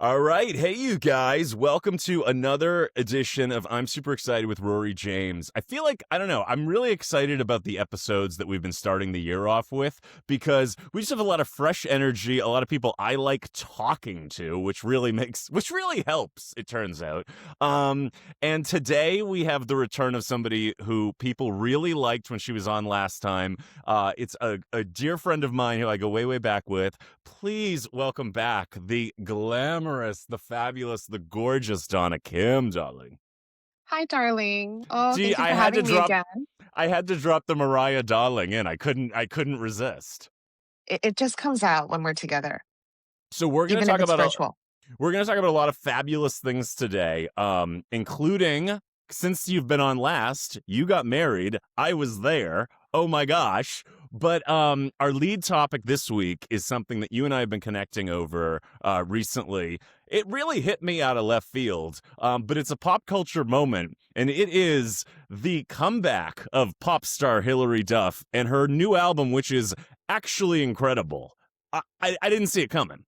All right. Hey, you guys. Welcome to another edition of I'm Super Excited with Rory James. I feel like, I don't know, I'm really excited about the episodes that we've been starting the year off with because we just have a lot of fresh energy, a lot of people I like talking to, which really helps, it turns out. And today we have the return of somebody who people really liked when she was on last time. It's a dear friend of mine who I go way, way back with. Please welcome back the glamorous, the fabulous, the gorgeous Donna Kim, darling. Hi, darling. Oh, Gee, thank you for having me again. I had to drop the Mariah darling in. I couldn't resist. It just comes out when we're together, So we're gonna even if talk it's about virtual. a lot of fabulous things today, including since you've been on last, you got married. I was there. Oh my gosh. But our lead topic this week is something that you and I have been connecting over recently. It really hit me out of left field, but it's a pop culture moment, and it is the comeback of pop star Hilary Duff and her new album, which is actually incredible. I didn't see it coming.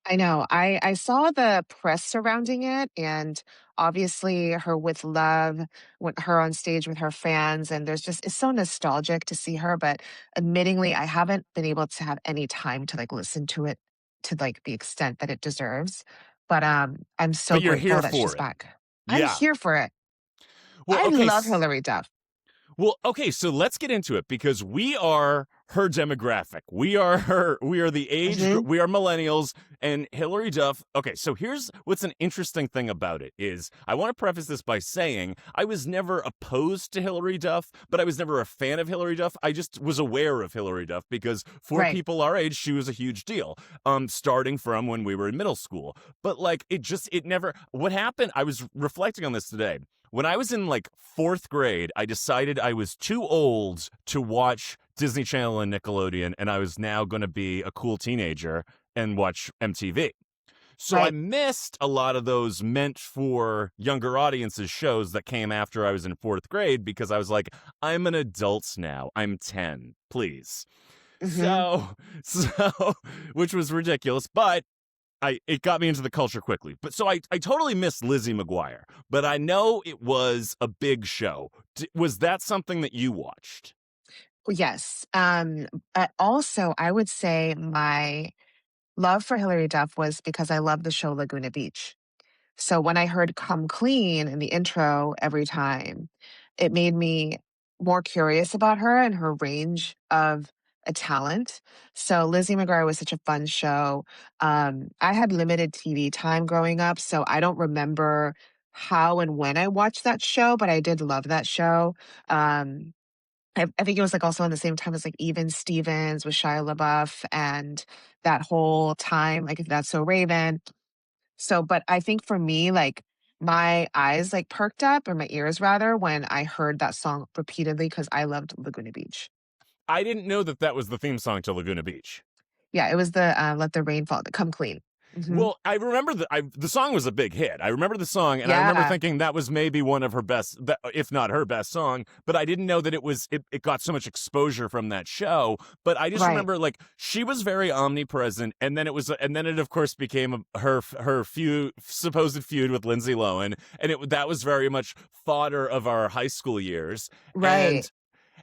I know. I saw the press surrounding it, and obviously her with love, with her on stage with her fans, and there's just it's so nostalgic to see her. But admittingly, I haven't been able to have any time to like listen to it to like the extent that it deserves. But I'm so But you're grateful here that she's for it. back. I'm Yeah. here for it. Well, I okay. love Hilary Duff. Well, okay, so let's get into it because we are her demographic. We are the age Hmm. we are millennials and Hilary Duff. Okay, so here's what's an interesting thing about it is I want to preface this by saying I was never opposed to Hilary Duff, but I was never a fan of Hilary Duff. I just was aware of Hilary Duff because for Right. people our age, she was a huge deal. Starting from when we were in middle school. But like it never what happened, I was reflecting on this today. When I was in like fourth grade, I decided I was too old to watch Disney Channel and Nickelodeon, and I was now going to be a cool teenager and watch MTV. So I Right. missed a lot of those meant for younger audiences shows that came after I was in fourth grade because I was like, I'm an adult now. I'm 10, please. Hmm. So, which was ridiculous, but it got me into the culture quickly. But so I totally missed Lizzie McGuire, but I know it was a big show. Was that something that you watched? Yes. But also, I would say my love for Hilary Duff was because I love the show Laguna Beach. So when I heard Come Clean in the intro every time, it made me more curious about her and her range of a talent. So Lizzie McGuire was such a fun show. I had limited TV time growing up, so I don't remember how and when I watched that show, but I did love that show. Um, I think it was, like, also in the same time as, like, Even Stevens with Shia LaBeouf and that whole time, like, That's So Raven. So, but I think for me, like, my eyes, like, perked up, or my ears rather, when I heard that song repeatedly because I loved Laguna Beach. I didn't know that that was the theme song to Laguna Beach. Yeah, it was the, Let the Rain Fall, the Come Clean. Mhm. Well, I remember the song was a big hit. I remember the song, and I remember Yeah, thinking that was maybe one of her best, if not her best song. But I didn't know that it got so much exposure from that show. But I just right. remember like she was very omnipresent, and then it of course became her supposed feud with Lindsay Lohan, and that was very much fodder of our high school years. Right.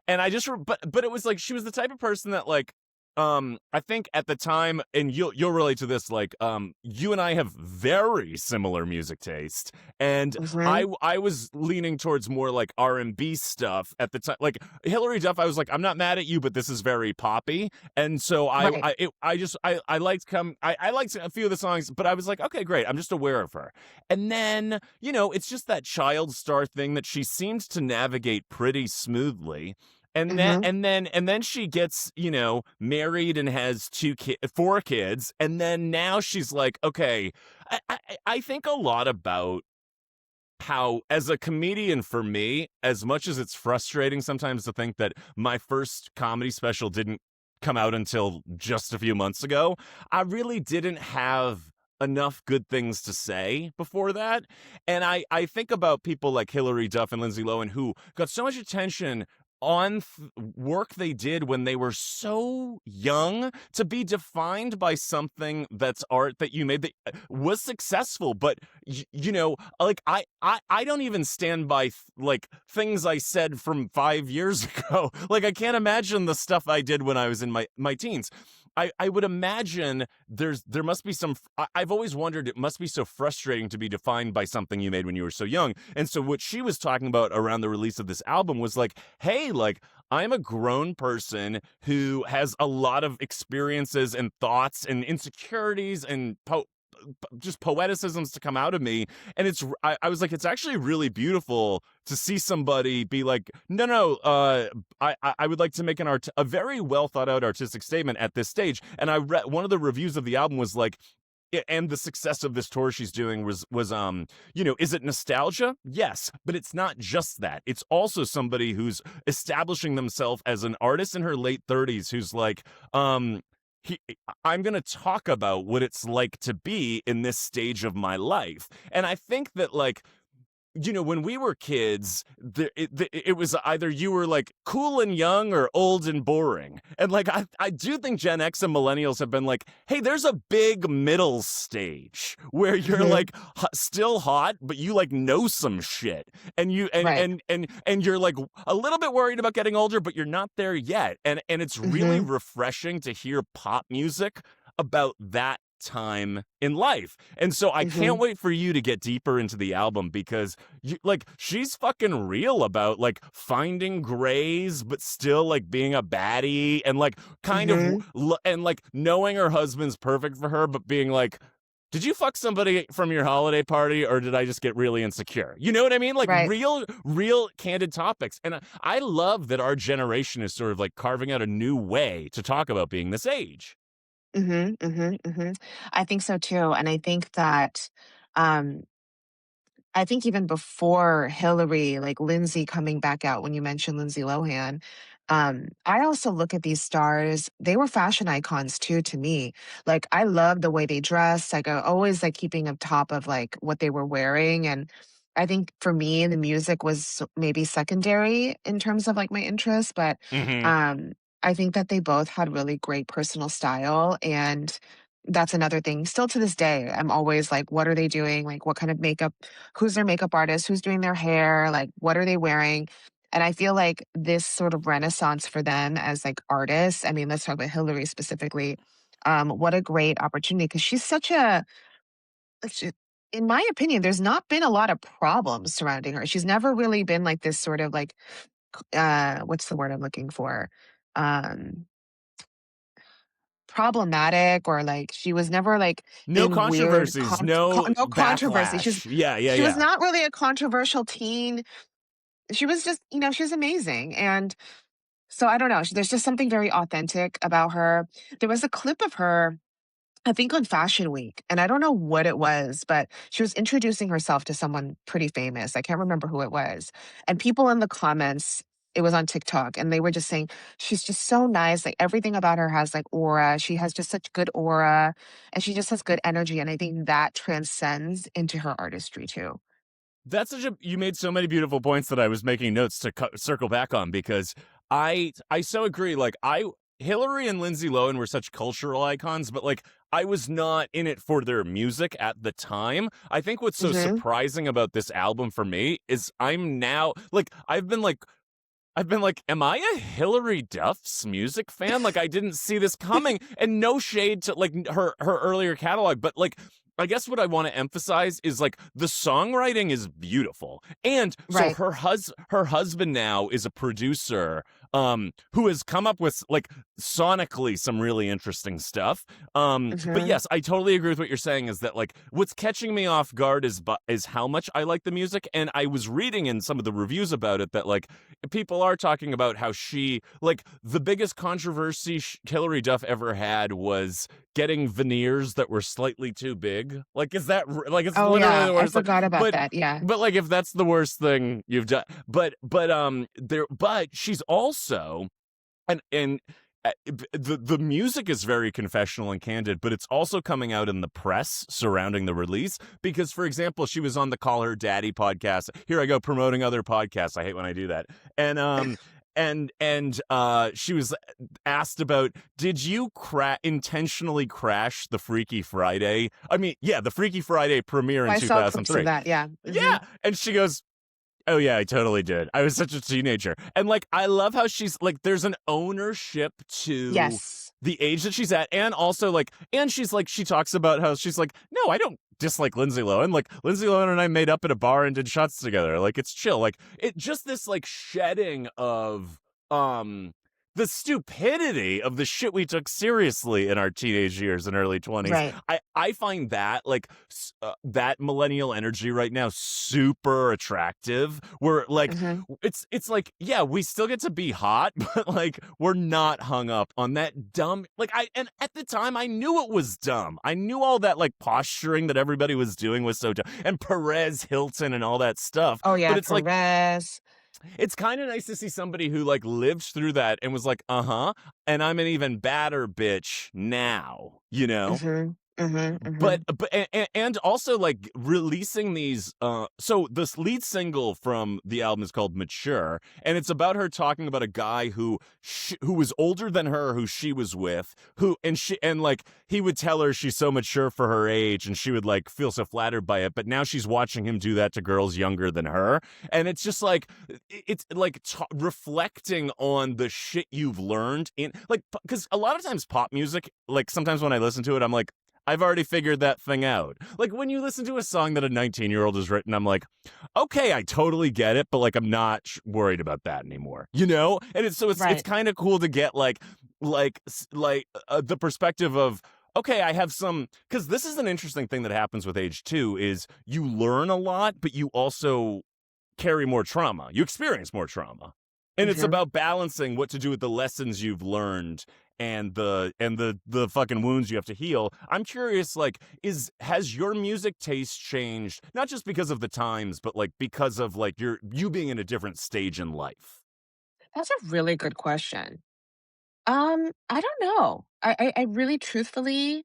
And I just but it was like she was the type of person that like I think at the time, and you'll relate to this, like you and I have very similar music taste, and Mhm. I was leaning towards more like R&B stuff at the time. Like Hilary Duff, I was like, I'm not mad at you, but this is very poppy, and so Right. I liked I liked a few of the songs, but I was like, okay, great, I'm just aware of her, and then it's just that child star thing that she seems to navigate pretty smoothly. Mhm. And then she gets, married and has four kids, and then now she's like, okay, I think a lot about how, as a comedian, for me, as much as it's frustrating sometimes to think that my first comedy special didn't come out until just a few months ago, I really didn't have enough good things to say before that. And I think about people like Hilary Duff and Lindsay Lohan who got so much attention on work they did when they were so young to be defined by something that's art that you made that was successful. But you know, like I don't even stand by like things I said from 5 years ago. Like I can't imagine the stuff I did when I was in my teens. I would imagine there must be some. I've always wondered, it must be so frustrating to be defined by something you made when you were so young. And so what she was talking about around the release of this album was like, hey, like I'm a grown person who has a lot of experiences and thoughts and insecurities and just poeticisms to come out of me. And I was like, it's actually really beautiful to see somebody be like, no, I would like to make a very well thought out artistic statement at this stage. And I read one of the reviews of the album was like, and the success of this tour she's doing was you know, is it nostalgia? Yes, but it's not just that. It's also somebody who's establishing themselves as an artist in her late 30s who's like, I'm going to talk about what it's like to be in this stage of my life. And I think that, like, you know, when we were kids, it was either you were like cool and young or old and boring. And like, I do think Gen X and millennials have been like, hey, there's a big middle stage where you're like still hot, but you like know some shit. And you, and you're like a little bit worried about getting older, but you're not there yet. And it's really refreshing to hear pop music about that time in life. And so I can't wait for you to get deeper into the album because she's fucking real about like finding grays but still like being a baddie and like kind of and like knowing her husband's perfect for her but being like, did you fuck somebody from your holiday party or did I just get really insecure? You know what I mean? Like real candid topics. And I love that our generation is sort of like carving out a new way to talk about being this age. I think so too. And I think that, um, I think even before Hillary, like Lindsay coming back out, when you mentioned Lindsay Lohan, I also look at these stars. They were fashion icons too to me. Like I love the way they dress. Like I always like keeping up top of like what they were wearing. And I think for me, the music was maybe secondary in terms of like my interest, but Mm-hmm. um, I think that they both had really great personal style and that's another thing. Still to this day, I'm always like, what are they doing? Like, what kind of makeup? Who's their makeup artist? Who's doing their hair? Like, what are they wearing? And I feel like this sort of renaissance for them as like artists. I mean, let's talk about Hillary specifically. What a great opportunity because she's such a, like, in my opinion, there's not been a lot of problems surrounding her. She's never really been like this sort of like, what's the word I'm looking for? Um, Problematic or like she was never like No in weird controversies, no no controversy. backlash. Yeah, She was yeah. not really a controversial teen. She was just, she was amazing. And so I don't know. There's just something very authentic about her. There was a clip of her I think on Fashion Week, and I don't know what it was, but she was introducing herself to someone pretty famous. I can't remember who it was. And people in the comments, it was on TikTok, and they were just saying, she's just so nice. Like everything about her has like aura. She has just such good aura, and she just has good energy. And I think that transcends into her artistry too. You made so many beautiful points that I was making notes to circle back on because I so agree. Like Hillary and Lindsay Lohan were such cultural icons, but like I was not in it for their music at the time. I think what's so Hmm. surprising about this album for me is I'm now like I've been like, am I a Hilary Duff's music fan? Like I didn't see this coming, and no shade to like her earlier catalog, but like I guess what I want to emphasize is like the songwriting is beautiful. And so Right. her husband now is a producer who has come up with like sonically some really interesting stuff. But Hmm. yes, I totally agree with what you're saying is that like what's catching me off guard is how much I like the music. And I was reading in some of the reviews about it that like people are talking about how she like the biggest controversy Hilary Duff ever had was getting veneers that were slightly too big. Like, is that like it's Oh literally yeah, the I worst. Like, forgot about but that. Yeah. like if that's the worst thing you've done, but she's also and the music is very confessional and candid, but it's also coming out in the press surrounding the release because, for example, she was on the Call Her Daddy podcast. Here I go promoting other podcasts. I hate when I do that. And she was asked about, did you intentionally crash the Freaky Friday? I mean, yeah, the Freaky Friday premiere in I saw clips of 2003. that. Yeah. Yeah, and she goes, oh yeah, I totally did. I was such a teenager. And like I love how she's like there's an ownership to Yes. the age that she's at, and also like and she's like she talks about how she's like, no, I don't dislike Lindsay Lohan. Like Lindsay Lohan and I made up at a bar and did shots together. Like it's chill. Like it just this like shedding of the stupidity of the shit we took seriously in our teenage years and early 20s. Right. I find that like that millennial energy right now super attractive. We're like Hmm. it's like yeah, we still get to be hot, but like we're not hung up on that dumb like and at the time I knew it was dumb. I knew all that like posturing that everybody was doing was so dumb, and Perez Hilton and all that stuff. Oh But yeah, it's like Perez. it's kind of nice to see somebody who like lived through that and was like, and I'm an even badder bitch now, you know? Hmm. Hmm. Hmm. But also like releasing these so this lead single from the album is called Mature, and it's about her talking about a guy who was older than her, who she was with, and like he would tell her she's so mature for her age, and she would like feel so flattered by it, but now she's watching him do that to girls younger than her, and it's just like it's like reflecting on the shit you've learned in like because a lot of times pop music, like sometimes when I listen to it I'm like, I've already figured that thing out. Like when you listen to a song that a 19-year-old has written, I'm like, okay, I totally get it, but like I'm not worried about that anymore, you know? And it's Right. kind of cool to get the perspective of, okay, I have some, because this is an interesting thing that happens with age too, is you learn a lot, but you also carry more trauma. You experience more trauma. And it's Hmm. about balancing what to do with the lessons you've learned and the fucking wounds you have to heal. I'm curious, like, has your music taste changed not just because of the times, but like because of like you being in a different stage in life? That's a really good question. I don't know. I really truthfully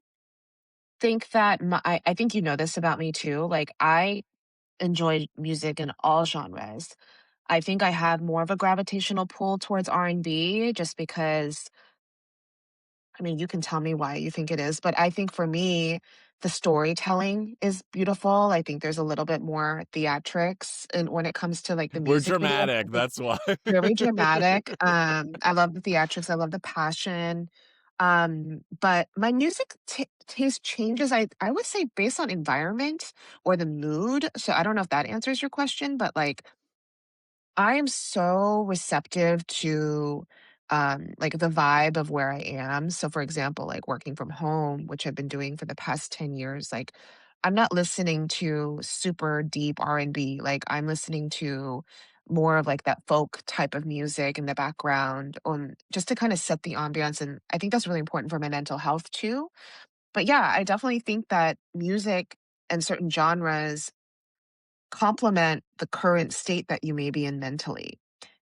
think that I think you know this about me too. Like I enjoy music in all genres. I think I have more of a gravitational pull towards R&B just because I mean, you can tell me why you think it is, but I think for me, the storytelling is beautiful. I think there's a little bit more theatrics and when it comes to like the We're music video. dramatic, that's why. Very dramatic. I love the theatrics. I love the passion. But my music taste changes. I would say based on environment or the mood. So I don't know if that answers your question, but like I am so receptive to like the vibe of where I am. So for example, like working from home, which I've been doing for the past 10 years, like I'm not listening to super deep R&B. Like I'm listening to more of like that folk type of music in the background just to kind of set the ambiance. And I think that's really important for my mental health too. But yeah, I definitely think that music and certain genres complement the current state that you may be in mentally.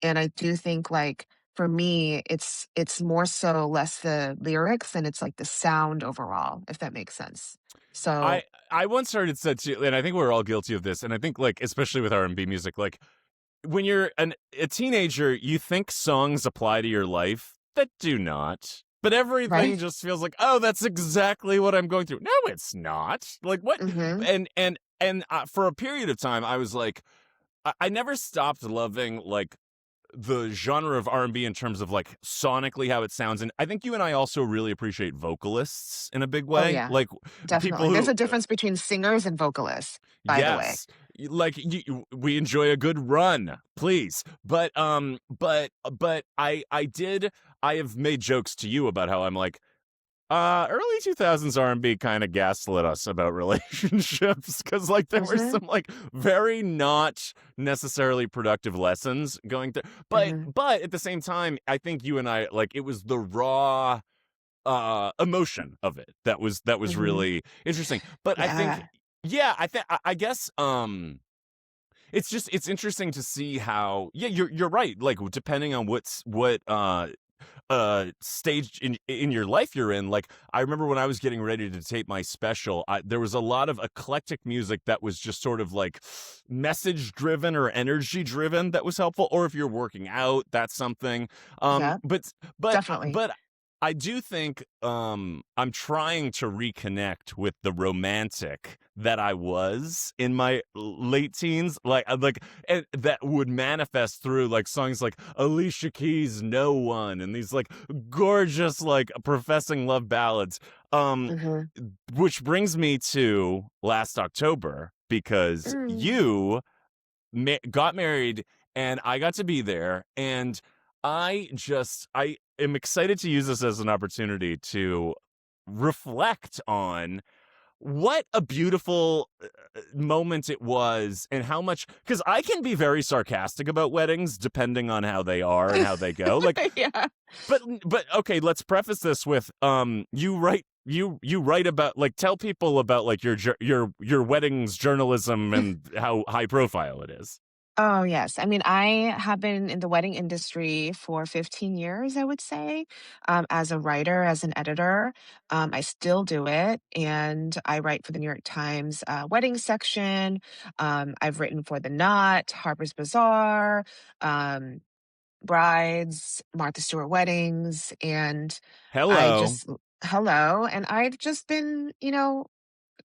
And I do think like for me, it's more so less the lyrics and it's like the sound overall, if that makes sense. I So I once heard it said too, and I think we're all guilty of this, and I think like especially with R&B music, like when you're a teenager, you think songs apply to your life that do not. But everything right? just feels like, oh, that's exactly what I'm going through. No, it's not. Like what? Mm-hmm. And for a period of time, I was like, I never stopped loving like the genre of R&B in terms of like sonically how it sounds, and I think you and I also really appreciate vocalists in a big Oh way, yeah, like people definitely. There's who a difference between singers and vocalists, by the way. yes, like we enjoy a good run, please. But I have made jokes to you about how I'm like early 2000s R&B kind of gaslit us about relationships because like there were Mm-hmm. some like very not necessarily productive lessons going through, but Mm-hmm. but at the same time I think you and I like it was the raw emotion of it that was Mm-hmm. really interesting. But I think Yeah. yeah, I guess it's interesting to see how yeah, you're right, like depending on what stage in your life you're in. Like, I remember when I was getting ready to tape my special, there was a lot of eclectic music that was just sort of like message driven or energy driven that was helpful. Or if you're working out, that's something. Yeah, But definitely. but I do think I'm trying to reconnect with the romantic that I was in my late teens, like and that would manifest through like songs like Alicia Keys' "No One" and these like gorgeous like professing love ballads. Um, Hmm. which brings me to last October because Mm. you got married and I got to be there, and I am excited to use this as an opportunity to reflect on what a beautiful moment it was, and how much, because I can be very sarcastic about weddings depending on how they are and how they go. Like, Yeah. but okay, let's preface this with you write about, like, tell people about like your weddings journalism and how high profile it is. Oh, yes. I mean, I have been in the wedding industry for 15 years, I would say, as a writer, as an editor. I still do it, and I write for the New York Times wedding section. I've written for The Knot, Harper's Bazaar, um, Brides, Martha Stewart Weddings, and I Hello. just, hello. And I've just been,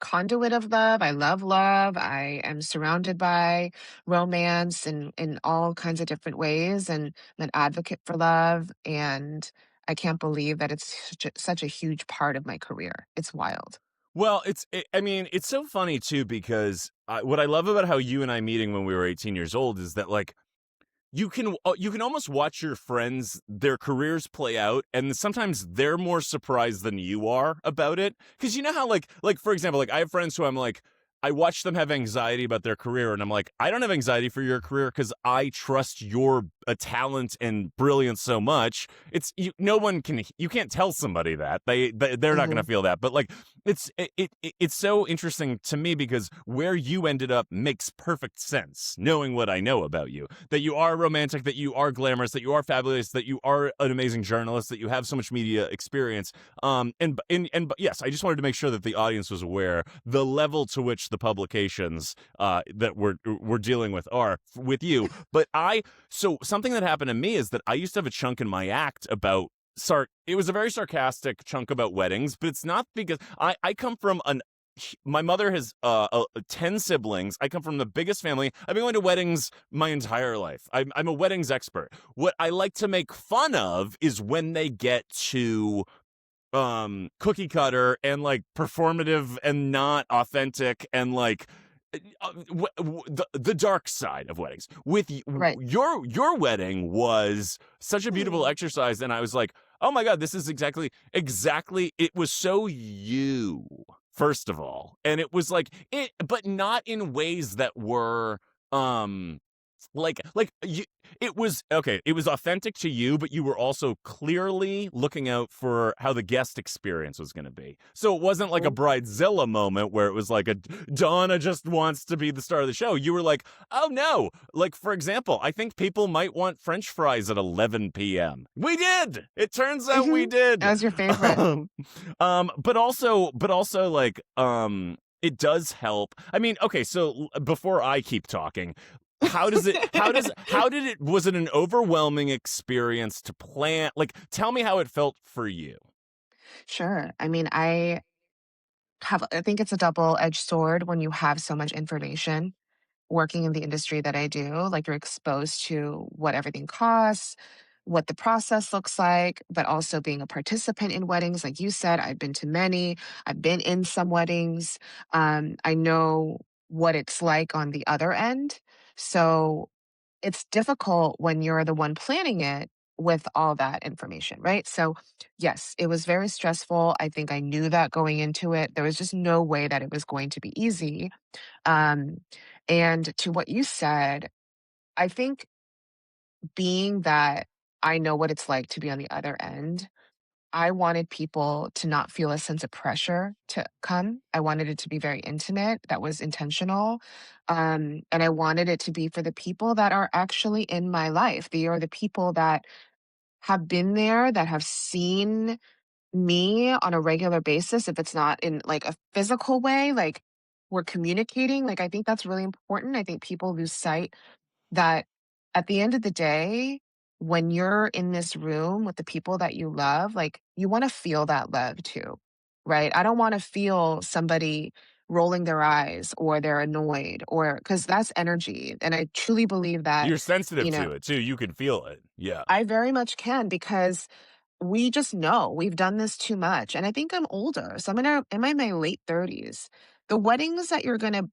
conduit of love. I love love. I am surrounded by romance in all kinds of different ways, and I'm an advocate for love. And I can't believe that it's such a huge part of my career. It's wild. Well, I mean, it's so funny too because what I love about how you and I meeting when we were 18 years old is that, like, you can almost watch your friends, their careers play out, and sometimes they're more surprised than you are about it. Because you know how, like for example, like, I have friends who I'm like, I watch them have anxiety about their career, and I'm like, I don't have anxiety for your career because I trust your talent and brilliance so much. No one can, you can't tell somebody that they're not going Hmm. to feel that. But like, it's so interesting to me because where you ended up makes perfect sense, knowing what I know about you, that you are romantic, that you are glamorous, that you are fabulous, that you are an amazing journalist, that you have so much media experience. And yes, I just wanted to make sure that the audience was aware the level to which the publications that we're dealing with are with you. But so something that happened to me is that I used to have a chunk in my act about it was a very sarcastic chunk about weddings, but it's not because I come from my mother has 10 siblings. I come from the biggest family. I've been going to weddings my entire life. I'm a weddings expert. What I like to make fun of is when they get to cookie cutter and like performative and not authentic and like the dark side of weddings. Right. Your wedding was such a beautiful Hmm. exercise, and I was like, oh my god, this is exactly it was so you, first of all, and it was like it, but not in ways that were um you, it was okay, it was authentic to you, but you were also clearly looking out for how the guest experience was going to be. So it wasn't like a bridezilla moment where it was like a Donna just wants to be the star of the show. You were like, oh no, like, for example, I think people might want french fries at 11 p.m. We did, it turns out we Hmm. did. As your favorite. um, but also like it does help. I mean, okay, so before I keep talking, how did it, was it an overwhelming experience to plan? Like, tell me how it felt for you. Sure. I mean, I think it's a double-edged sword when you have so much information working in the industry that I do. Like, you're exposed to what everything costs, what the process looks like, but also being a participant in weddings. Like you said, I've been to many, I've been in some weddings. I know what it's like on the other end. So it's difficult when you're the one planning it with all that information, right? So, yes, it was very stressful. I think I knew that going into it. There was just no way that it was going to be easy. Um, and to what you said, I think being that I know what it's like to be on the other end, I wanted people to not feel a sense of pressure to come. I wanted it to be very intimate. That was intentional. And I wanted it to be for the people that are actually in my life. They are the people that have been there, that have seen me on a regular basis, if it's not in like a physical way, like we're communicating, like I think that's really important. I think people lose sight that at the end of the day, when you're in this room with the people that you love, like you want to feel that love too, right? I don't want to feel somebody rolling their eyes or they're annoyed or because that's energy. And I truly believe that, You're sensitive you know, to it too. You can feel it. Yeah. I very much can because we just know we've done this too much. And I think I'm older. So I'm in my late 30s. The weddings that you're going to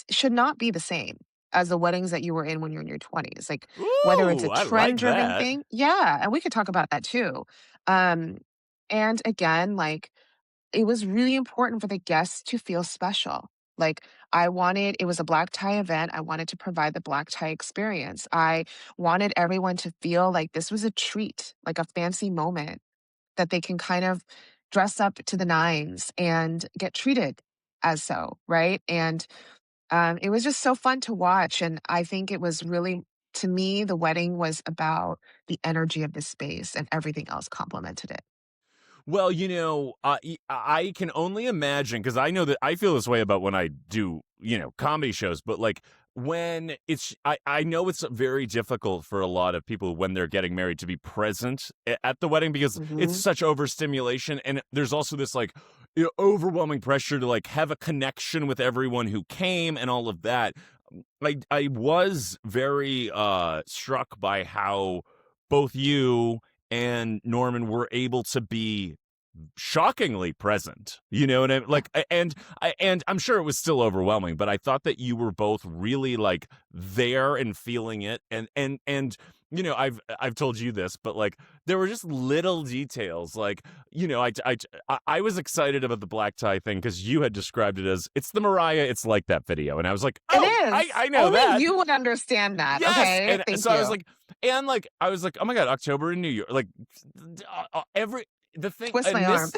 should not be the same as the weddings that you were in when you're in your 20s. Like whether it's a Ooh, I trend like driven that. thing. Yeah. And we could talk about that too. Um, and again, like it was really important for the guests to feel special. Like it was a black tie event. I wanted to provide the black tie experience. I wanted everyone to feel like this was a treat, like a fancy moment that they can kind of dress up to the nines and get treated as so, right? And it was just so fun to watch. And I think it was really, to me, the wedding was about the energy of the space and everything else complemented it. Well, I can only imagine because I know that I feel this way about when I do, comedy shows, but like I know it's very difficult for a lot of people when they're getting married to be present at the wedding because it's Hmm. such overstimulation. And there's also this like overwhelming pressure to like have a connection with everyone who came and all of that. I was very struck by how both you and Norman were able to be shockingly present. You know, and and I'm sure it was still overwhelming, but I thought that you were both really like there and feeling it. And I've told you this, but like there were just little details. Like I was excited about the black tie thing because you had described it as it's the Mariah, it's like that video, and I was like, It oh, I is. I know Only that. you would understand that. Yes, Okay. and Thank so I was you. like, I was like, oh my god, October in New York, like every the thing, Twist my and arm.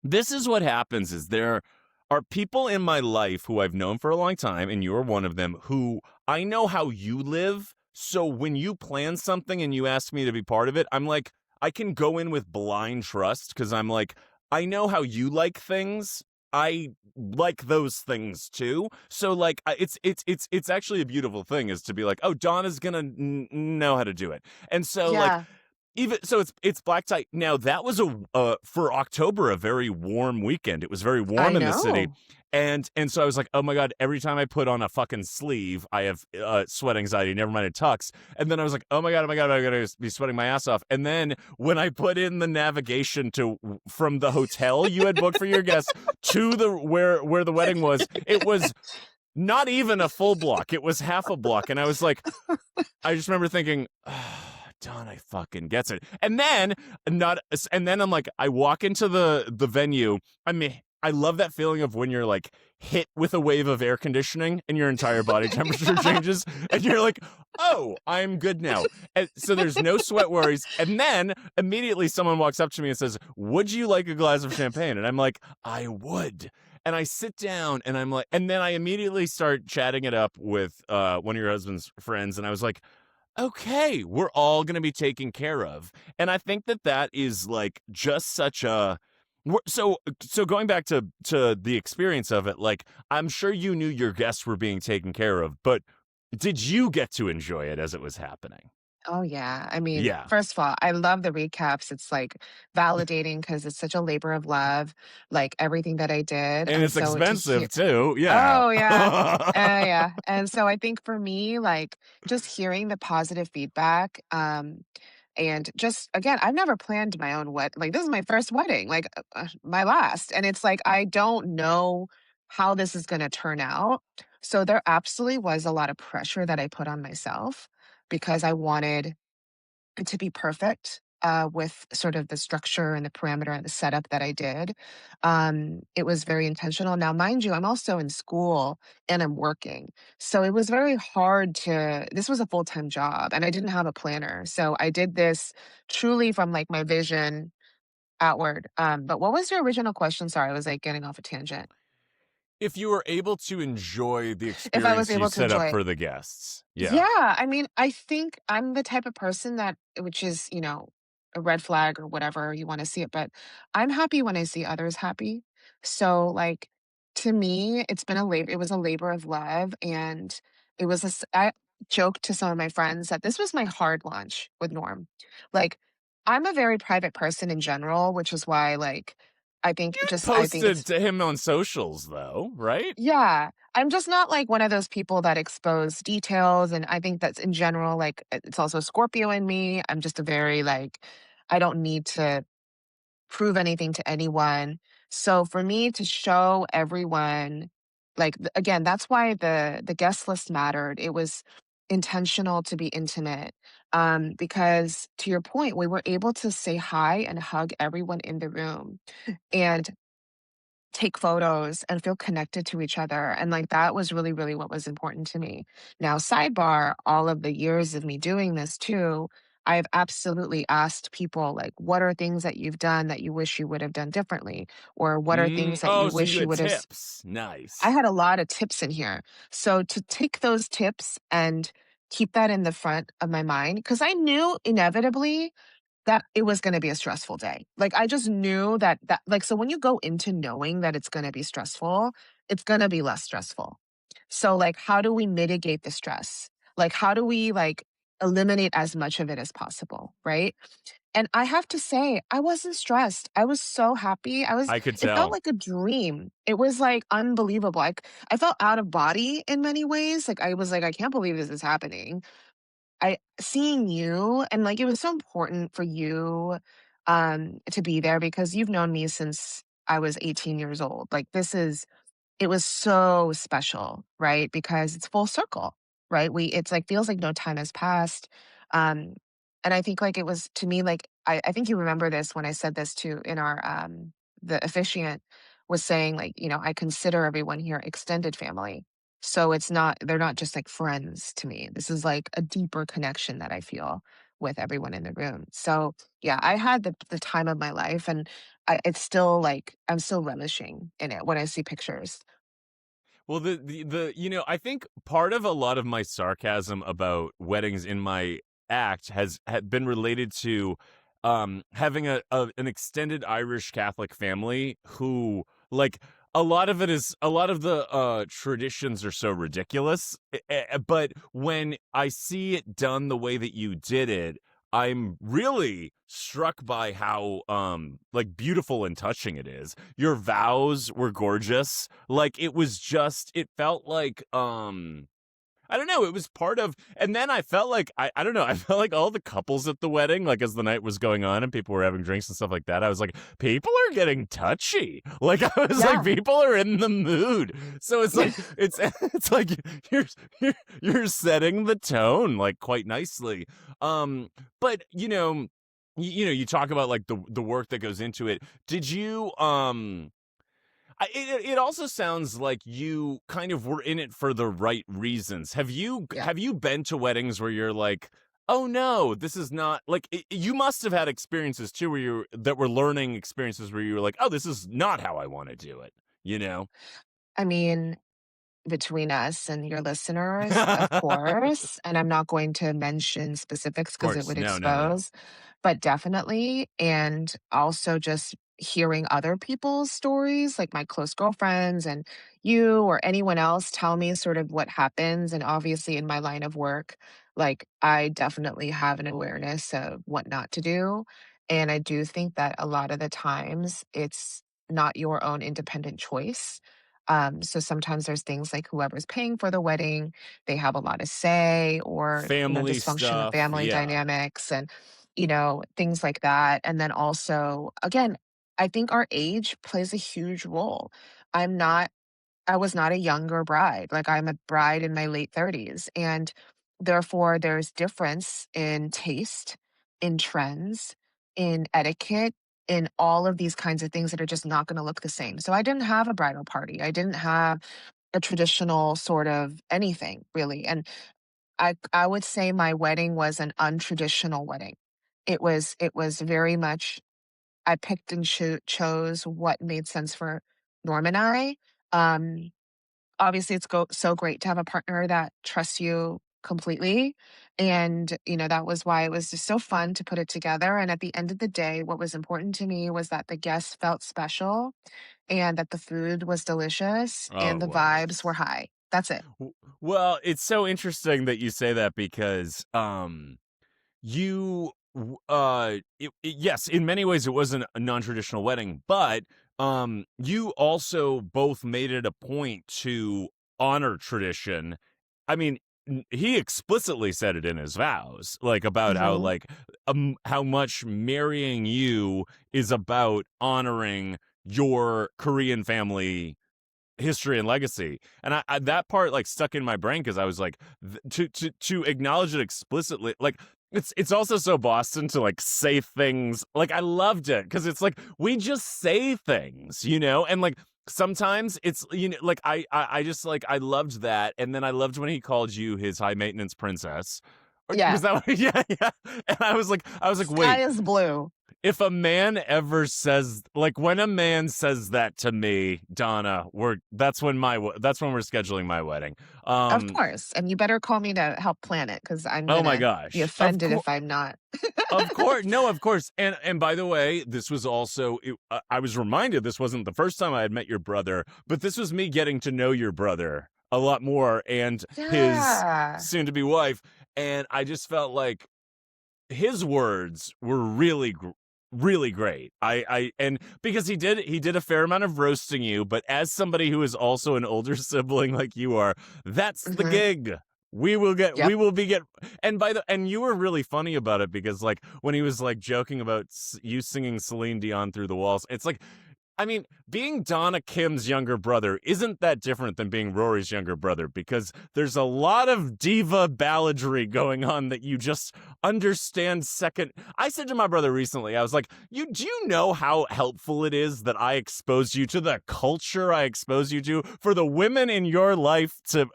this is what happens is there are people in my life who I've known for a long time, and you're one of them, who I know how you live. So when you plan something and you ask me to be part of it, I'm like, I can go in with blind trust because I'm like, I know how you like things. I like those things too. So like, it's actually a beautiful thing is to be like, oh, Donna's gonna know how to do it, and so like Yeah, even so it's black tie. Now that was a for October a very warm weekend. It was very warm I in the city. know. And so I was like, oh my god, every time I put on a fucking sleeve, I have sweat anxiety, never mind a tux. And then I was like, oh my god, I'm gonna be sweating my ass off. And then when I put in the navigation to from the hotel you had booked for your guests to the where the wedding was, it was not even a full block. It was half a block. And I was like, I just remember thinking, Don, I fucking gets it. And then I'm like, I walk into the venue. I mean, I love that feeling of when you're like hit with a wave of air conditioning and your entire body temperature changes, and you're like, oh, I'm good now. And so there's no sweat worries. And then immediately someone walks up to me and says, would you like a glass of champagne? And I'm like, I would. And I sit down and I'm like, and then I immediately start chatting it up with one of your husband's friends. And I was like, okay, we're all going to be taken care of. And I think that that is like just such a so going back to the experience of it, like I'm sure you knew your guests were being taken care of, but did you get to enjoy it as it was happening? Oh, yeah. I mean, Yeah. first of all, I love the recaps. It's like validating because it's such a labor of love, like everything that I did. And And it's so to hear, expensive too. Yeah. oh, yeah. Yeah. And so I think for me, like just hearing the positive feedback, and just again, I've never planned my own like this is my first wedding, like my last. And it's like I don't know how this is going to turn out. So there absolutely was a lot of pressure that I put on myself because I wanted to be perfect with sort of the structure and the parameter and the setup that I did. It was very intentional. Now, mind you, I'm also in school and I'm working. So it was very hard this was a full time job and I didn't have a planner. So I did this truly from like my vision outward. But what was your original question? Sorry, I was like getting off a tangent. If you were able to enjoy the If I was experience you able to set up enjoy it. for the guests. Yeah. Yeah. I mean, I think I'm the type of person that, which is, a red flag or whatever you want to see it. But I'm happy when I see others happy. So like to me, it's been a labor. It was a labor of love, and I joked to some of my friends that this was my hard launch with Norm. Like I'm a very private person in general, which is why like I think Posted it's to him on socials, though, right? yeah, I'm just not like one of those people that expose details. And I think that's in general, like it's also Scorpio in me. I'm just a very like, I don't need to prove anything to anyone. So for me to show everyone, like again, that's why the guest list mattered. It was intentional to be intimate. Because to your point, we were able to say hi and hug everyone in the room. And take photos and feel connected to each other. And like that was really, really what was important to me. Now, sidebar, all of the years of me doing this too, I've absolutely asked people like, what are things that you've done that you wish you would have done differently? Or what are things that Oh, you so you wish you had would have tips. I Nice. had a lot of tips in here. So to take those tips and keep that in the front of my mind, because I knew inevitably that it was gonna be a stressful day. Like, I just knew that like, so when you go into knowing that it's gonna be stressful, it's gonna be less stressful. So, like, how do we mitigate the stress? Like, how do we, like, eliminate as much of it as possible, right? And I have to say, I wasn't stressed. I was so happy. I could It felt tell. like a dream. It was, like, unbelievable. Like, I felt out of body in many ways. Like, I was like, "I can't believe this is happening." I seeing you and, like, it was so important for you, to be there because you've known me since I was 18 years old. Like, it was so special, right? Because it's full circle, right? It's like feels like no time has passed. Um, and I think like it was to me, like, I think you remember this when I said this too in our, the officiant was saying like, I consider everyone here extended family. So they're not just like friends to me. This is like a deeper connection that I feel with everyone in the room. So yeah, I had the time of my life, and it's still like, I'm still relishing in it when I see pictures. Well, I think part of a lot of my sarcasm about weddings in my act had been related to having an extended Irish Catholic family who like a lot of the traditions are so ridiculous, but when I see it done the way that you did it, I'm really struck by how like beautiful and touching it is. Your vows were gorgeous. Like it felt like I don't know, it was part of, and then I felt like I don't know, I felt like all the couples at the wedding, like as the night was going on and people were having drinks and stuff like that, I was like, people are getting touchy. Like I was like, Yeah. people are in the mood. So it's like it's like you're you're setting the tone like quite nicely. But you talk about like the work that goes into it. Did you it also sounds like you kind of were in it for the right reasons. Yeah. have you been to weddings where you're like, "Oh no, this is not like you must have had experiences too where you that were learning experiences where you were like, "Oh, this is not how I want to do it." You know? I mean, between us and your listeners, of course, and I'm not going to mention specifics Of because it course. would No. expose, but definitely. And also just hearing other people's stories, like my close girlfriends and you or anyone else tell me sort of what happens. And obviously, in my line of work, like I definitely have an awareness of what not to do. And I do think that a lot of the times it's not your own independent choice. So sometimes there's things like whoever's paying for the wedding, they have a lot to say, or, Family dysfunctional stuff. family Yeah. dynamics and, things like that. And then also, again, I think our age plays a huge role. I'm not I was not a younger bride. Like I'm a bride in my late 30s. And therefore there's difference in taste, in trends, in etiquette, in all of these kinds of things that are just not going to look the same. So I didn't have a bridal party. I didn't have a traditional sort of anything really. And I would say my wedding was an untraditional wedding. It was very much I picked and chose what made sense for Norm and I. Um, Obviously, it's so great to have a partner that trusts you completely. And, that was why it was just so fun to put it together. And at the end of the day, what was important to me was that the guests felt special and that the food was delicious Oh, and it the vibes were was. high. That's it. Well, it's so interesting that you say that because yes, in many ways it wasn't a non-traditional wedding, but you also both made it a point to honor tradition. I mean, he explicitly said it in his vows, like about how Hmm. how much marrying you is about honoring your Korean family history and legacy. And that part like stuck in my brain because I was like to acknowledge it explicitly, like it's also so Boston to like say things. Like I loved it because it's like we just say things, and like sometimes it's like I just like I loved that. And then I loved when he called you his high maintenance princess. Yeah. Was that yeah, yeah. And I was like, Sky wait, is blue. if a man ever says, like, when a man says that to me, Donna, that's when we're scheduling my wedding. Of um course. And you better call me to help plan it because I'm oh going my to be gosh, offended if I'm not. of course, no, of course. And by the way, this was also I was reminded this wasn't the first time I had met your brother, but this was me getting to know your brother a lot more and his Yeah. soon to be wife. And I just felt like his words were really great. And because he did a fair amount of roasting you, but as somebody who is also an older sibling like you are, that's the Hmm. gig. We Yep. will be get and you were really funny about it because like when he was like joking about you singing Celine Dion through the walls, it's like, I mean, being Donna Kim's younger brother isn't that different than being Rory's younger brother because there's a lot of diva balladry going on that you just understand second. I said to my brother recently, I was like, do you know how helpful it is that I exposed you to the culture I exposed you to for the women in your life to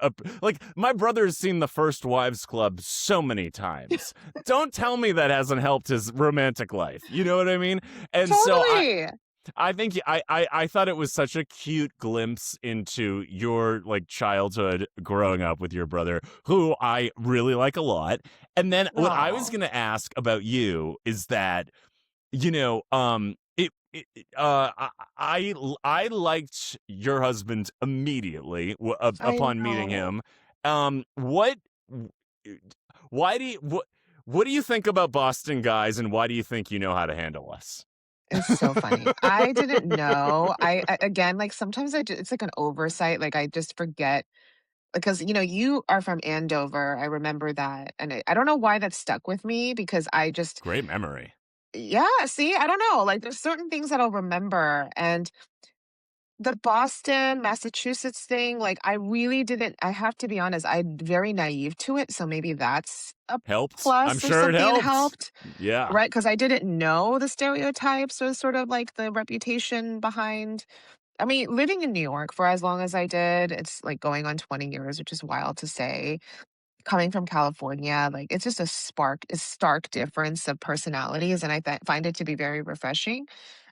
like my brother has seen the First Wives Club so many times. Don't tell me that hasn't helped his romantic life. You know what I mean? And so Totally. I think I thought it was such a cute glimpse into your like childhood growing up with your brother, who I really like a lot. And then what I was Oh, going to ask about you is that I liked your husband immediately I upon meeting know. him. What why do you what do you think about Boston guys, and why do you think you know how to handle us? It's so funny. I didn't know. Again, like sometimes it's like an oversight. Like I just forget because you are from Andover. I remember that, and I don't know why that stuck with me because I just Great memory. yeah. See, I don't know. Like there's certain things that I'll remember, and the Boston, Massachusetts thing. Like I really didn't. I have to be honest. I'm very naive to it, so maybe that's a Helped. I'm plus or sure it something. It helped. helped. Yeah. Right, because I didn't know the stereotypes or sort of like the reputation behind. I mean, living in New York for as long as I did, it's like going on 20 years, which is wild to say. Coming from California, like it's just a stark difference of personalities, and find it to be very refreshing.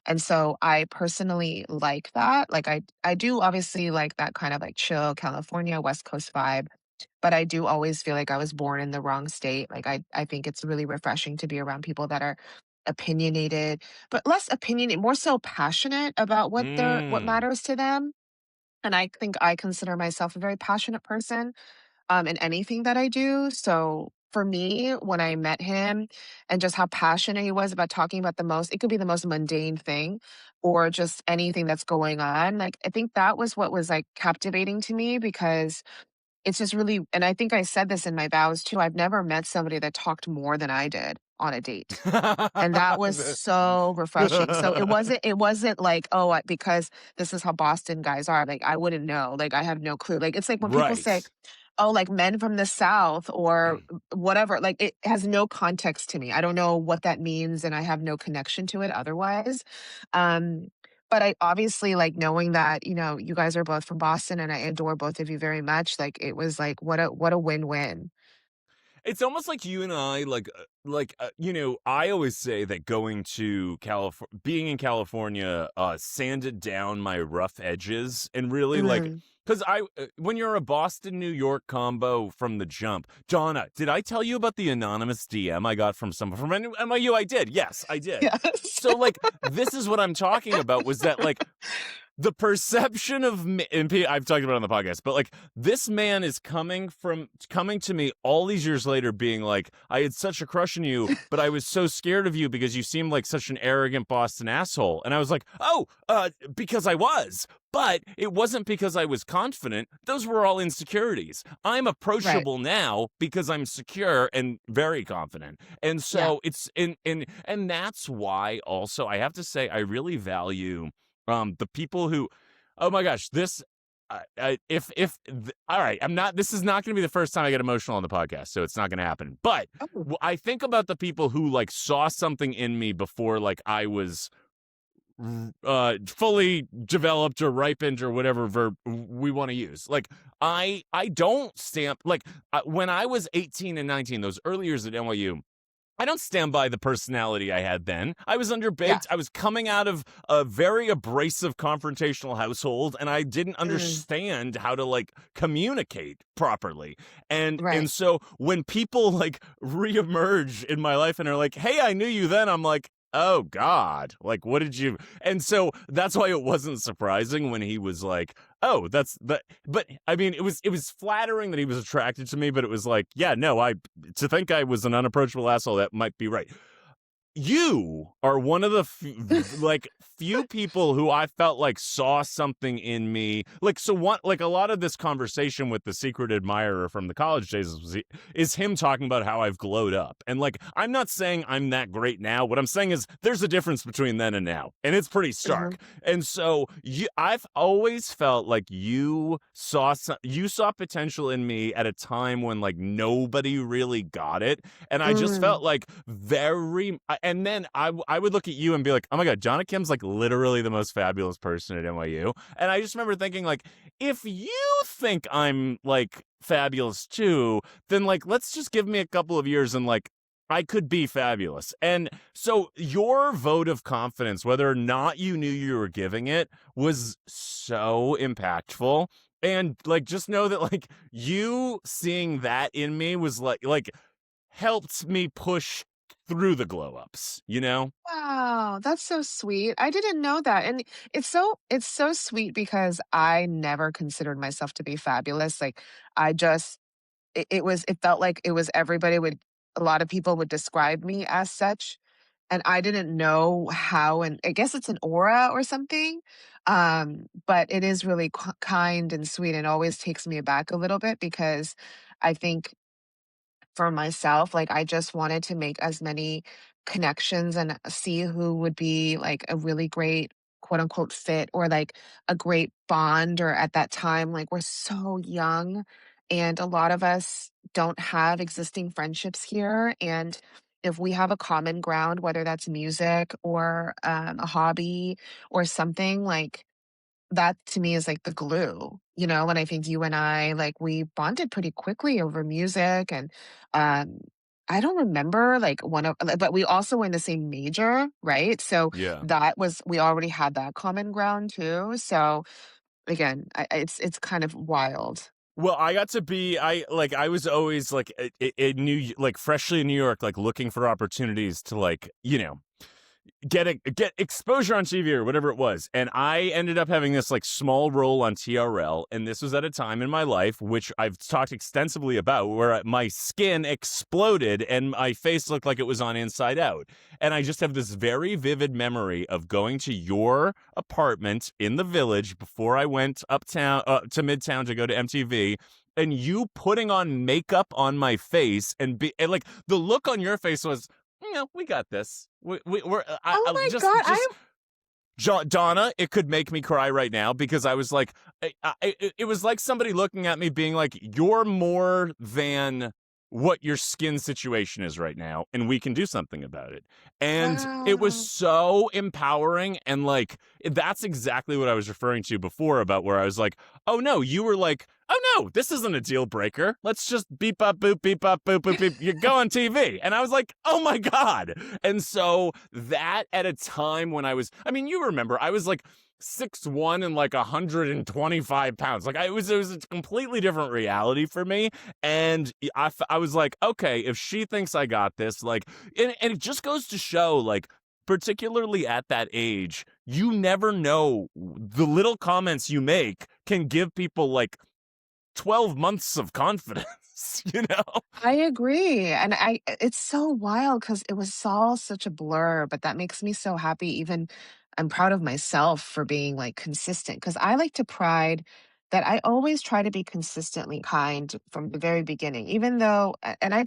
And so I personally like that. Like I do obviously like that kind of like chill California West Coast vibe, but I do always feel like I was born in the wrong state. Like I think it's really refreshing to be around people that are opinionated, but less opinionated, more so passionate about what Mm. matters to them. And I think I consider myself a very passionate person in anything that I do. So for me, when I met him and just how passionate he was about talking about it could be the most mundane thing or just anything that's going on. Like I think that was what was like captivating to me because it's just really, and I think I said this in my vows too. I've never met somebody that talked more than I did on a date. And that was so refreshing. So it wasn't like, "Oh, because this is how Boston guys are." Like, I wouldn't know. Like, I have no clue. Like, it's like when people say, Right. "Oh, like men from the South," or whatever. Like, it has no context to me. I don't know what that means, and I have no connection to it otherwise. Um, but I obviously like knowing that, you guys are both from Boston and I adore both of you very much. Like, it was like, what a win-win. It's almost like you and I, I always say that going to being in California, sanded down my rough edges and really Mhm. because when you're a Boston, New York combo from the jump, Donna, did I tell you about the anonymous DM I got from someone from NYU? I did. Yes, I did. Yes. So, this is what I'm talking about was that, the perception of me, and I've talked about it on the podcast, but this man is coming to me all these years later, being like, I had such a crush on you, but I was so scared of you because you seemed like such an arrogant Boston asshole. And I was like, oh, because I was. But it wasn't because I was confident. Those were all insecurities. I'm Right. approachable now because I'm secure and very confident. And Yeah. so and that's why also I have to say I really value the people who, oh my gosh, this, all right, this is not going to be the first time I get emotional on the podcast, so it's not going to happen. But Oh. I think about the people who saw something in me before I was fully developed or ripened or whatever verb we want to use. I don't stamp when I was 18 and 19, those early years at NYU. I don't stand by the personality I had then. I was Yeah. underbaked. I was coming out of a very abrasive confrontational household, and I didn't Mm. understand how to communicate properly. And Right. so when people reemerge in my life and are like, "Hey, I knew you then," I'm like, "Oh God, what did you?" And so that's why it wasn't surprising when he was like, "Oh, that's that." But I mean, it was flattering that he was attracted to me, but it was like, yeah, no, to think I was an unapproachable asshole, that might be right. You are one of the few people who I felt saw something in me. So what, a lot of this conversation with the secret admirer from the college days is him talking about how I've glowed up. And I'm not saying I'm that great now. What I'm saying is there's a difference between then and now, and it's pretty Mhm. stark. And so I've always felt like you saw potential in me at a time when nobody really got it. And I just felt Mm. and then I would look at you and be like, oh my God, Donna Kim's literally the most fabulous person at NYU. And I just remember thinking if you think I'm fabulous too, then let's just give me a couple of years and I could be fabulous. And so your vote of confidence, whether or not you knew you were giving it, was so impactful. And just know that you seeing that in me was helped me push through the glow ups, you know? Wow, that's so sweet. I didn't know that. And it's so sweet because I never considered myself to be fabulous. I just it felt like it was everybody would a lot of people would describe me as such. And I didn't know how, and I guess it's an aura or something. But it is really kind and sweet and always takes me aback a little bit because I think for myself, I just wanted to make as many connections and see who would be a really great quote unquote fit or a great bond. Or at that time, we're so young and a lot of us don't have existing friendships here. And if we have a common ground, whether that's music or a hobby or something, that to me is the glue, and I think you and I, we bonded pretty quickly over music. And um I don't remember but we also were in the same major, right? So Yeah. we already had that common ground too. So again, it's kind of wild. Well, I got to be I was always freshly in New York, looking for opportunities to get exposure on TV or whatever it was. And I ended up having this small role on TRL. And this was at a time in my life, which I've talked extensively about, where my skin exploded and my face looked like it was on Inside Out. And I just have this very vivid memory of going to your apartment in the Village before I went uptown to Midtown to go to MTV. And you putting on makeup on my face and the look on your face was, we got this. We're Oh I my god, just Donna, it could make me cry right now because I was it was like somebody looking at me being like, you're more than what your skin situation is right now, and we can do something about it. And it was wow. so empowering. And that's exactly what I was referring to before about where I was like, oh no, you were like, oh no, this isn't a deal breaker. Let's just beep up, boop, beep up, boop, boop, beep. You go on TV. And I was like, oh my God. And so that at a time when I mean, you remember, I was like 6'1" and like 125 pounds. Like it was a completely different reality for me. And I was like, okay, if she thinks I got this, like, and it just goes to show, like, particularly at that age, you never know. The little comments you make can give people like 12 months of confidence, you know? I agree. And it's so wild because it was all such a blur, but that makes me so happy. Even I'm proud of myself for being like consistent because I like to pride that I always try to be consistently kind from the very beginning, even though, and I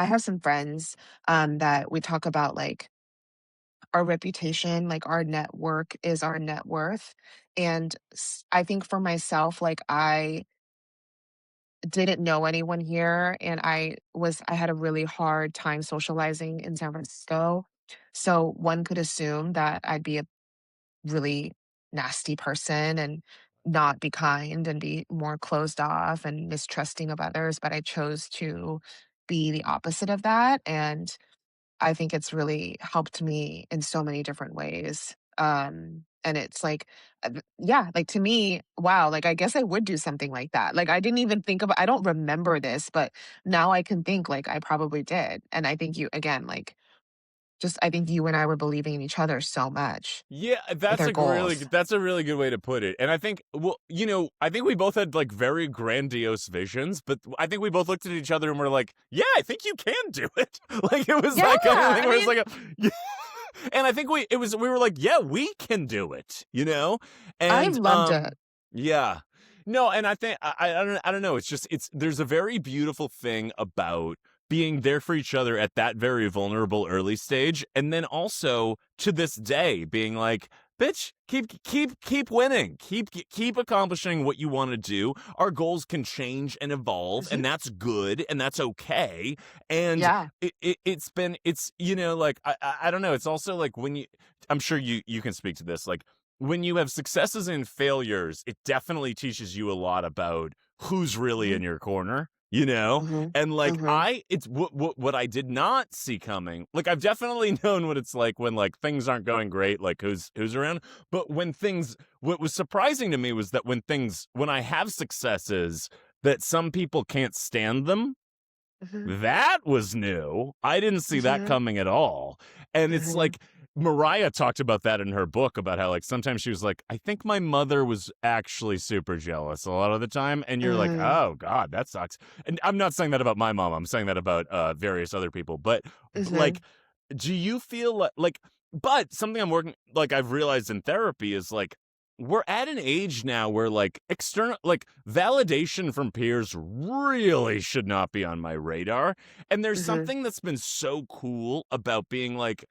have some friends that we talk about like our reputation, like our network is our net worth. And I think for myself, like I didn't know anyone here and I had a really hard time socializing in San Francisco. So one could assume that I'd be a really nasty person and not be kind and be more closed off and mistrusting of others, but I chose to be the opposite of that, and I think it's really helped me in so many different ways. And it's like, yeah, like to me, wow, like I guess I would do something like that. Like I didn't even think of, I don't remember this, but now I can think like I probably did. And I think you, again, like just, I think you and I were believing in each other so much Yeah, with our goals. that's a really good way to put it. And I think, well, you know, I think we both had like very grandiose visions, but I think we both looked at each other and were like, yeah, I think you can do it. Like it was Yeah. that kind of thing I where it's mean, like yeah. And I think we were like, yeah, we can do it, you know? I And loved it. yeah. No, and I think I don't know. It's just there's a very beautiful thing about being there for each other at that very vulnerable early stage, and then also to this day being like, bitch, keep winning, keep accomplishing what you want to do. Our goals can change and evolve, Mhm. and that's good, and that's okay. And Yeah. it's you know, like I don't know. It's also like when I'm sure you can speak to this, like when you have successes and failures, it definitely teaches you a lot about who's really in Hmm. your corner, you know? Hmm. And like Hmm. it's what I did not see coming. Like I've definitely known what it's like when like things aren't going great, like who's around. But what was surprising to me was that when I have successes, that some people can't stand them. Hmm. That was new. I didn't see that Hmm. coming at all. And it's Hmm. like Mariah talked about that in her book about how like sometimes she was like, I think my mother was actually super jealous a lot of the time. And you're like, Hmm. oh God, that sucks. And I'm not saying that about my mom. I'm saying that about various other people. But Hmm. like, do you feel but something I'm working like I've realized in therapy is like we're at an age now where like external like validation from peers really should not be on my radar. And there's Hmm. something that's been so cool about being like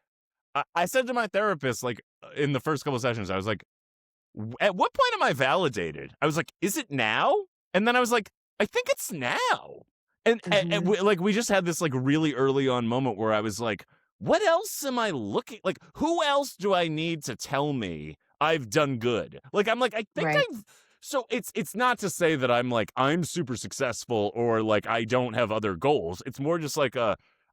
I said to my therapist like in the first couple of sessions, I was like, at what point am I validated? I was like, is it now? And then I was like, I think it's now. And Hmm. like we just had this like really early on moment where I was like, what else am I looking like? Who else do I need to tell me I've done good? Like I'm like I think Right. I've so it's not to say that I'm like I'm super successful or like I don't have other goals. It's more just like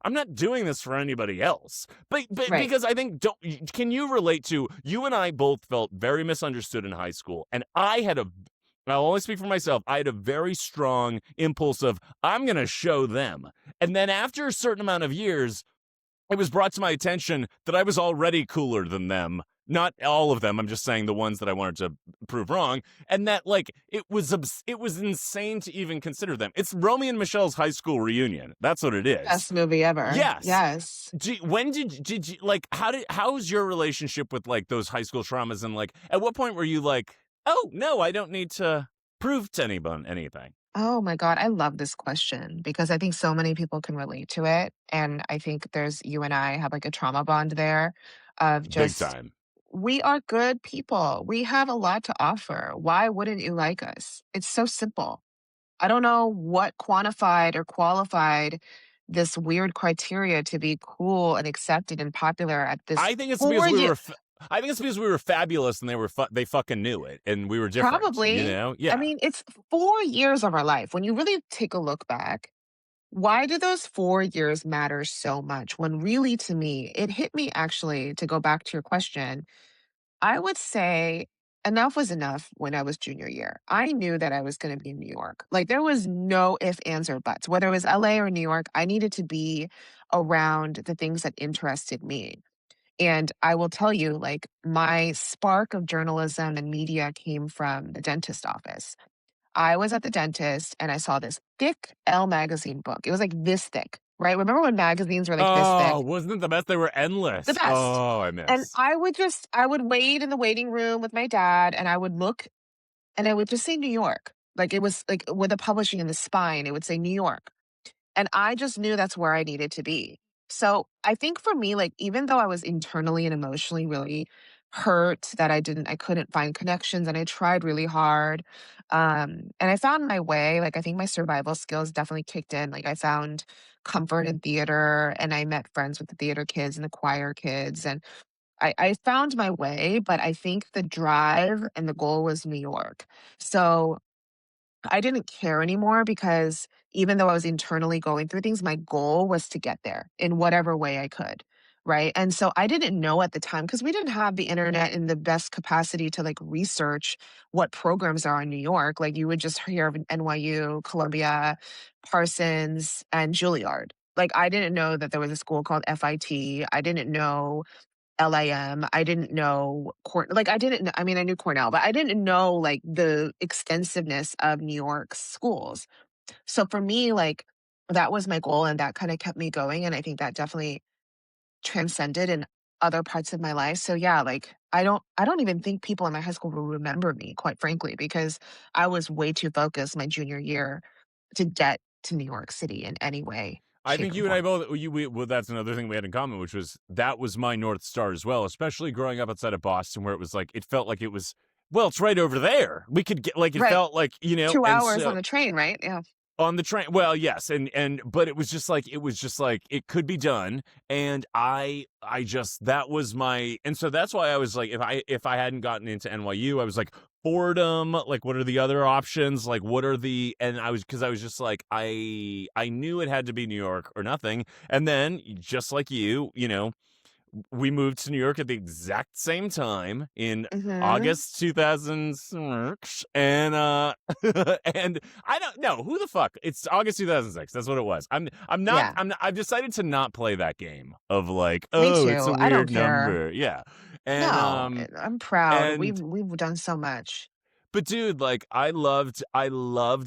I'm not doing this for anybody else. But Right. because I think don't can you relate to you and I both felt very misunderstood in high school and I'll only speak for myself. I had a very strong impulse of I'm going to show them. And then after a certain amount of years, it was brought to my attention that I was already cooler than them. Not all of them. I'm just saying the ones that I wanted to prove wrong, and that like it was insane to even consider them. It's Romeo and Michelle's high school reunion. That's what it is. Best movie ever. Yes. Yes. When did you like how's your relationship with like those high school traumas and like at what point were you like, oh no, I don't need to prove to anyone anything? Oh my God, I love this question because I think so many people can relate to it. And I think there's you and I have like a trauma bond there of Big just, time. we are good people. We have a lot to offer. Why wouldn't you like us? It's so simple. I don't know what quantified or qualified this weird criteria to be cool and accepted and popular at this I think it's because 4 year. I think it's because we were fabulous and they fucking knew it and we were different, you Probably. know? I Yeah. mean, it's 4 years of our life. When you really take a look back, why do those 4 years matter so much? When really, to me, it hit me actually, to go back to your question, I would say enough was enough when I was junior year. I knew that I was gonna be in New York. Like, there was no ifs, ands, or buts. Whether it was LA or New York, I needed to be around the things that interested me. And I will tell you, like, my spark of journalism and media came from the dentist office. I was at the dentist and I saw this thick Elle magazine book. It was like this thick, right? Remember when magazines were like this Oh, thick? wasn't it the best? They were The endless. best. Oh, I And miss. I would wait in the waiting room with my dad and I would look and I would just say New York. Like it was like with the publishing in the spine, it would say New York. And I just knew that's where I needed to be. So I think for me, like, even though I was internally and emotionally really hurt that I couldn't find connections and I tried really hard. And I found my way. Like, I think my survival skills definitely kicked in. Like, I found comfort in theater and I met friends with the theater kids and the choir kids. And I found my way, but I think the drive and the goal was New York. So I didn't care anymore because even though I was internally going through things, my goal was to get there in whatever way I could. Right. And so I didn't know at the time because we didn't have the internet in the best capacity to like research what programs are in New York. Like you would just hear of NYU, Columbia, Parsons, and Juilliard. Like I didn't know that there was a school called FIT. I didn't know LIM. I didn't know like I didn't I mean I knew Cornell, but I didn't know like the extensiveness of New York's schools. So for me, like that was my goal and that kind of kept me going. And I think that definitely transcended in other parts of my life. So yeah, like I don't even think people in my high school will remember me, quite frankly, because I was way too focused my junior year to get to New York City in any way, I shape, think and you and I form. both. Well, that's another thing we had in common, which was that was my North Star as well. Especially growing up outside of Boston, where it was like it felt like it was. Well, it's right over there. We could get like it Right. felt like Two and hours on so the train, right? Yeah. on the train. Well, yes, and but it was just like it could be done, and I just that was my and so that's why I was like if I hadn't gotten into NYU, I was like Fordham, like what are the other options? Like what are the and I was because I was just like I knew it had to be New York or nothing, and then just like you know we moved to New York at the exact same time in Hmm. August 2006 and and I don't know who the fuck it's August 2006 that's what it was. Yeah. I've decided to not play that game of like Me oh it's a too. I don't weird care. number. Yeah. And No, I'm proud. and We've done so much. but dude, like I loved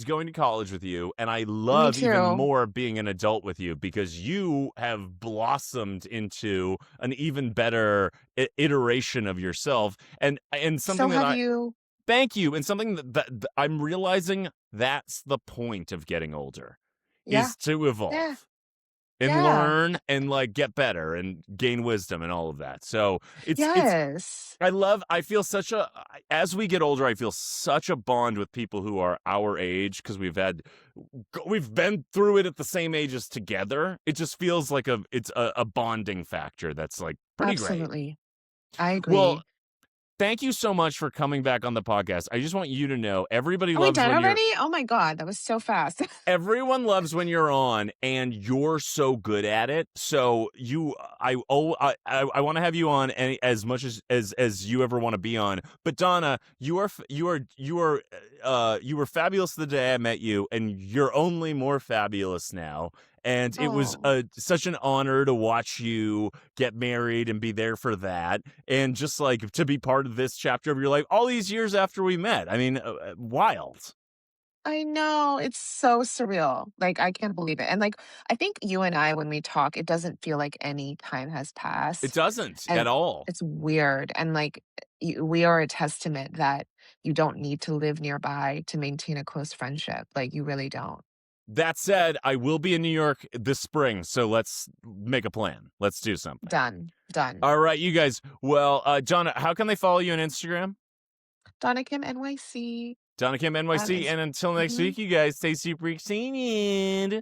going to college with you, and I Me love even too. more being an adult with you because you have blossomed into an even better iteration of yourself, and So something that have I you. thank you, and something that I'm realizing that's the point of getting older, Yeah. is to Yeah. evolve and Yeah. learn and like get better and gain wisdom and all of that. So it's Yes. I feel such a, as we get older, I feel such a bond with people who are our age because we've been through it at the same ages together. It just feels like it's a bonding factor that's like pretty great. Absolutely. I Well, agree. thank you so much for coming back on the podcast. I just want you to know everybody Are we loves done when you're already? Oh my God, that was so fast. everyone loves when you're on and you're so good at it. So I want to have you on as much as you ever want to be on. But Donna, you were fabulous the day I met you, and you're only more fabulous now. And it was Oh, such an honor to watch you get married and be there for that, and just like to be part of this chapter of your life all these years after we met. I mean, wild. I know. It's so surreal. Like, I can't believe it. And like, I think you and I, when we talk, it doesn't feel like any time has It passed. doesn't at And all. it's weird. And like, we are a testament that you don't need to live nearby to maintain a close friendship. Like, you really don't. That said, I will be in New York this spring, so let's make a plan. Let's do something. Done. Done. All right, you guys. Well, Donna, how can they follow you on Instagram? Donna Kim NYC. Donna Kim NYC. Is, And until next mhm. week, you guys stay super excited.